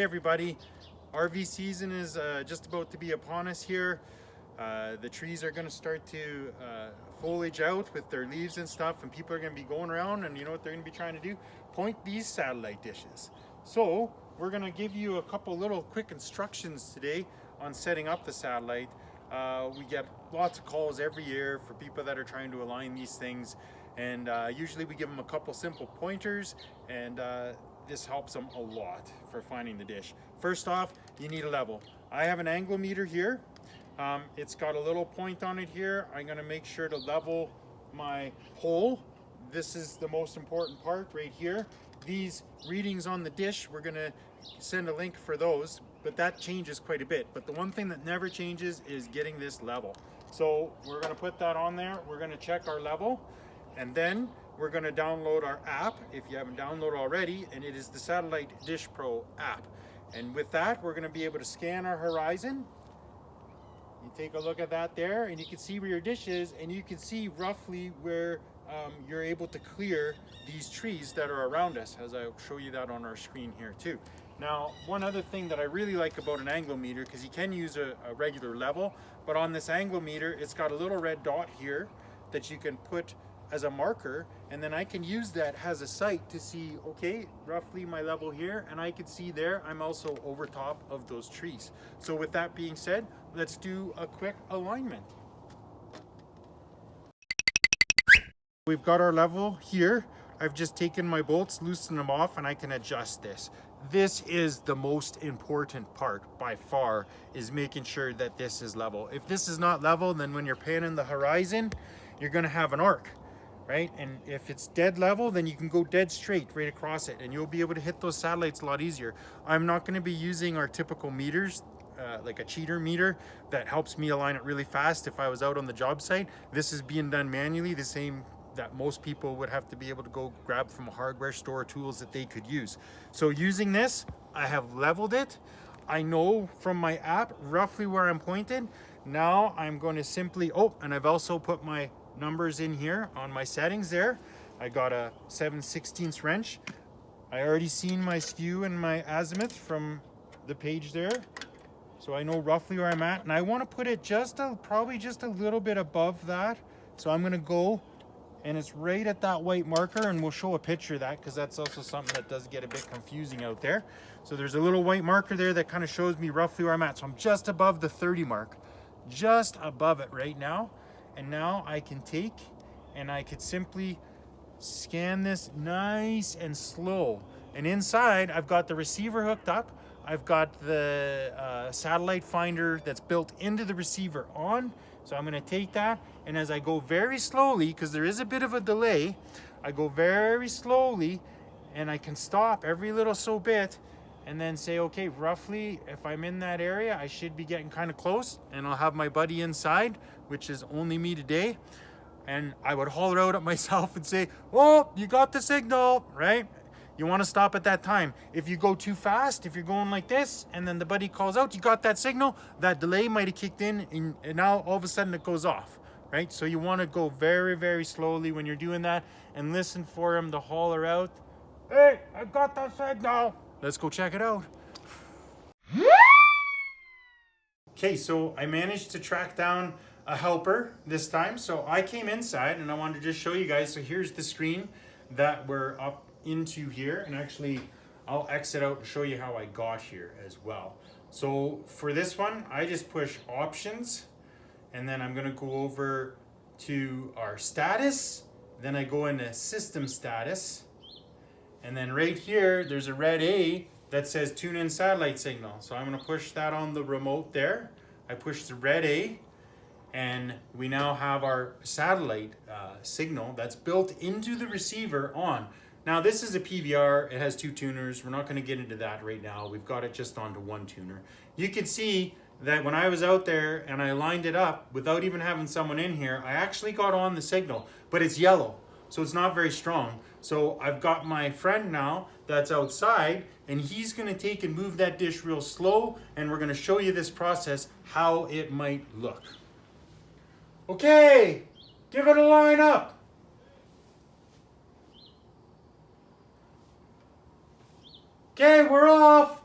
Hey everybody, RV season is just about to be upon us here. The trees are going to start to foliage out with their leaves and stuff, and people are going to be going around, and you know what they're going to be trying to do? Point these satellite dishes. So we're going to give you a couple little quick instructions today on setting up the satellite. We get lots of calls every year for people that are trying to align these things, and usually we give them a couple simple pointers, and this helps them a lot for finding the dish. First off, you need a level. I have an anglometer here. It's got a little point on it here. I'm going to make sure to level my hole. This is the most important part right here. These readings on the dish, we're going to send a link for those, but that changes quite a bit. But the one thing that never changes is getting this level. So we're going to put that on there. We're going to check our level, and then we're going to download our app if you haven't downloaded already, and it is the Satellite Dish Pro app. And with that, we're going to be able to scan our horizon. You take a look at that there, and you can see where your dish is, and you can see roughly where you're able to clear these trees that are around us, as I'll show you that on our screen here too. Now, one other thing that I really like about an anglometer, because you can use a regular level, but on this anglometer, it's got a little red dot here that you can put as a marker, and then I can use that as a sight to see, okay, roughly my level here, and I can see there I'm also over top of those trees. So with that being said, let's do a quick alignment. We've got our level here. I've just taken my bolts, loosened them off, and I can adjust this. This is the most important part by far, is making sure that this is level. If this is not level, then when you're panning the horizon, you're gonna have an arc, right? And if it's dead level, then you can go dead straight right across it, and you'll be able to hit those satellites a lot easier. I'm not gonna be using our typical meters, like a cheater meter that helps me align it really fast if I was out on the job site. This is being done manually, the same that most people would have to be able to go grab from a hardware store, tools that they could use. So using this, I have leveled it. I know from my app roughly where I'm pointed. Now I'm going to simply, and I've also put my numbers in here on my settings there. I got a 7/16 wrench. I already seen my skew and my azimuth from the page there. So I know roughly where I'm at, and I want to put it probably just a little bit above that. So I'm going to go, and it's right at that white marker, and we'll show a picture of that because that's also something that does get a bit confusing out there. So there's a little white marker there that kind of shows me roughly where I'm at. So I'm just above the 30 mark, just above it right now. And now I can take, and I could simply scan this nice and slow. And inside, I've got the receiver hooked up. I've got the satellite finder that's built into the receiver on. So I'm going to take that, and as I go very slowly, because there is a bit of a delay, I go very slowly, and I can stop every little so bit, and then say, okay, roughly, if I'm in that area, I should be getting kind of close, and I'll have my buddy inside, which is only me today, and I would holler out at myself and say, oh, you got the signal, right? You want to stop at that time. If you go too fast, if you're going like this, and then the buddy calls out, you got that signal, that delay might have kicked in, and now all of a sudden it goes off, right? So you want to go very, very slowly when you're doing that, and listen for him to holler out, hey, I got that signal. Let's go check it out. Okay, so I managed to track down a helper this time. So I came inside, and I wanted to just show you guys. So here's the screen that we're up into here, and actually I'll exit out and show you how I got here as well. So for this one, I just push options, and then I'm going to go over to our status, then I go into system status, and then right here there's a red A that says tune in satellite signal. So I'm going to push that on the remote there. I push the red A, and we now have our satellite signal that's built into the receiver on. Now this is a PVR, it has 2 tuners. We're not going to get into that right now. We've got it just onto 1 tuner. You can see that when I was out there and I lined it up without even having someone in here, I actually got on the signal, but it's yellow, so it's not very strong. So I've got my friend now that's outside, and he's going to take and move that dish real slow, and we're going to show you this process, how it might look. Okay, give it a line up. Okay, we're off.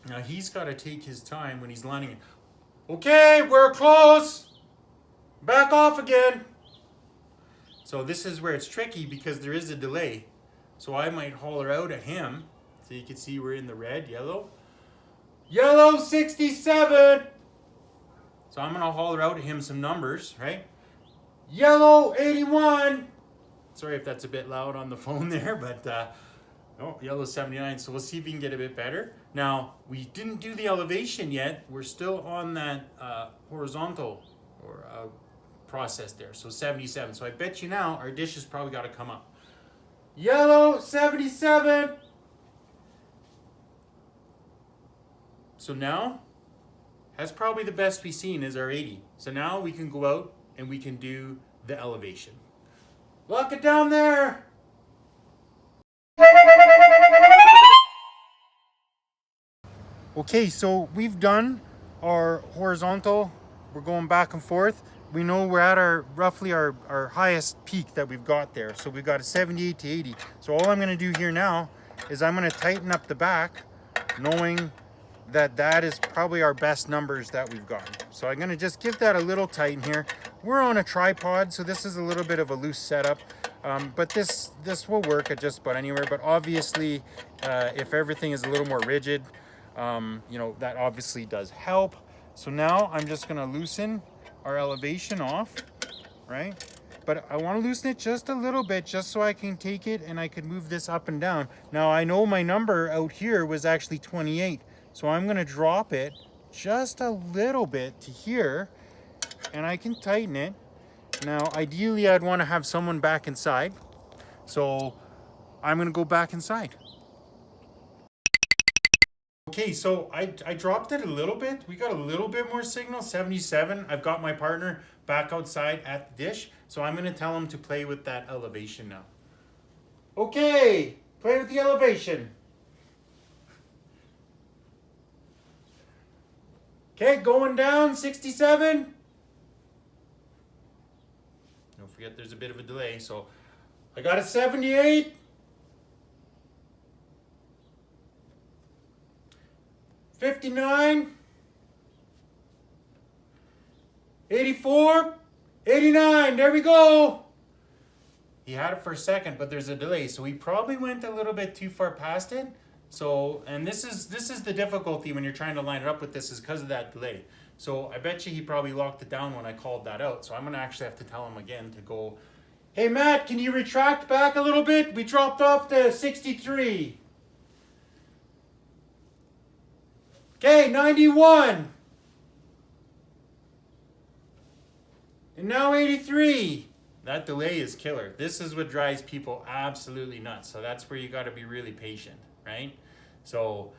Now he's got to take his time when he's landing. Okay, we're close. Back off again. So this is where it's tricky because there is a delay. So I might holler out at him. So you can see we're in the red, yellow. Yellow 67. So I'm going to holler out at him some numbers, right? Yellow 81. Sorry if that's a bit loud on the phone there, but oh, yellow 79. So we'll see if we can get a bit better. Now, we didn't do the elevation yet. We're still on that horizontal or process there. So 77. So I bet you now our dish has probably got to come up. Yellow 77. So now, that's probably the best we've seen is our 80. So now we can go out and we can do the elevation. Lock it down there. Okay, so we've done our horizontal. We're going back and forth. We know we're at our roughly our highest peak that we've got there. So we've got a 78 to 80. So all I'm going to do here now is I'm going to tighten up the back, knowing that that is probably our best numbers that we've got. So I'm going to just give that a little tighten here. We're on a tripod, so this is a little bit of a loose setup, but this will work at just about anywhere. But obviously, if everything is a little more rigid, you know, that obviously does help. So now I'm just going to loosen our elevation off, right? But I want to loosen it just a little bit, just so I can take it and I can move this up and down. Now I know my number out here was actually 28. So I'm going to drop it just a little bit to here, and I can tighten it. Now, ideally, I'd want to have someone back inside. So I'm going to go back inside. Okay, so I dropped it a little bit. We got a little bit more signal, 77. I've got my partner back outside at the dish. So I'm going to tell him to play with that elevation now. Okay, play with the elevation. Okay, going down, 67. Don't forget there's a bit of a delay. So I got a 78. 59. 84. 89. There we go. He had it for a second, but there's a delay. So he probably went a little bit too far past it. So, and this is the difficulty when you're trying to line it up with this, is because of that delay. So I bet you he probably locked it down when I called that out. So I'm going to actually have to tell him again to go, hey Matt, can you retract back a little bit? We dropped off to 63. Okay, 91. And now 83. That delay is killer. This is what drives people absolutely nuts. So that's where you got to be really patient, right? So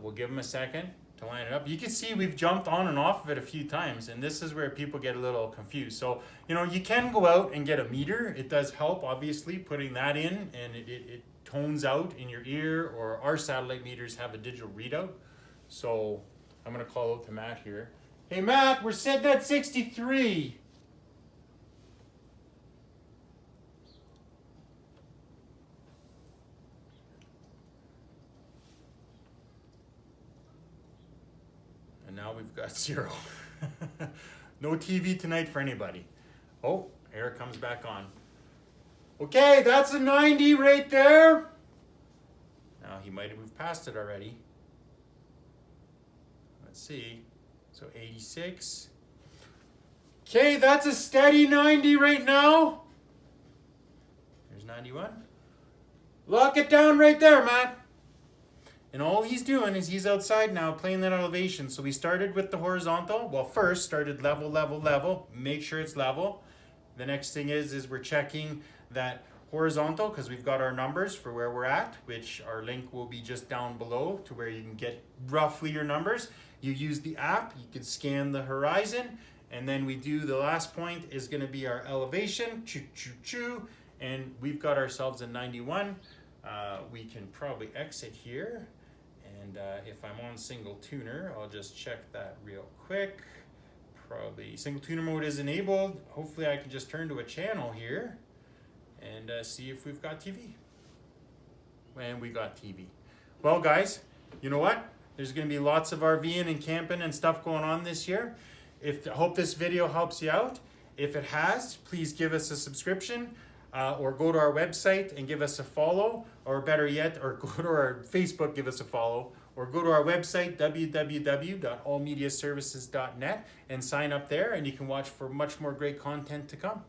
we'll give them a second to line it up. You can see we've jumped on and off of it a few times, and this is where people get a little confused. So, you know, you can go out and get a meter. It does help, obviously, putting that in, and it tones out in your ear, or our satellite meters have a digital readout. So I'm going to call out to Matt here. Hey, Matt, we're sitting at 63. And now we've got 0. No TV tonight for anybody. Oh, air comes back on. Okay, that's a 90 right there. Now he might have moved past it already. Let's see. So 86. Okay, that's a steady 90 right now. There's 91. Lock it down right there, Matt. And all he's doing is he's outside now playing that elevation. So we started with the horizontal. Well, first started level, level, level. Make sure it's level. The next thing is we're checking that horizontal, because we've got our numbers for where we're at, which our link will be just down below to where you can get roughly your numbers. You use the app, you can scan the horizon, and then we do the last point is going to be our elevation, choo choo choo, and we've got ourselves a 91. We can probably exit here, and if I'm on single tuner, I'll just check that real quick. Probably single tuner mode is enabled. Hopefully I can just turn to a channel here and see if we've got TV. And we got TV. Well, guys, you know what? There's going to be lots of RVing and camping and stuff going on this year. I hope this video helps you out. If it has, please give us a subscription or go to our website and give us a follow, or better yet, or go to our Facebook, give us a follow, or go to our website, www.allmediaservices.net, and sign up there, and you can watch for much more great content to come.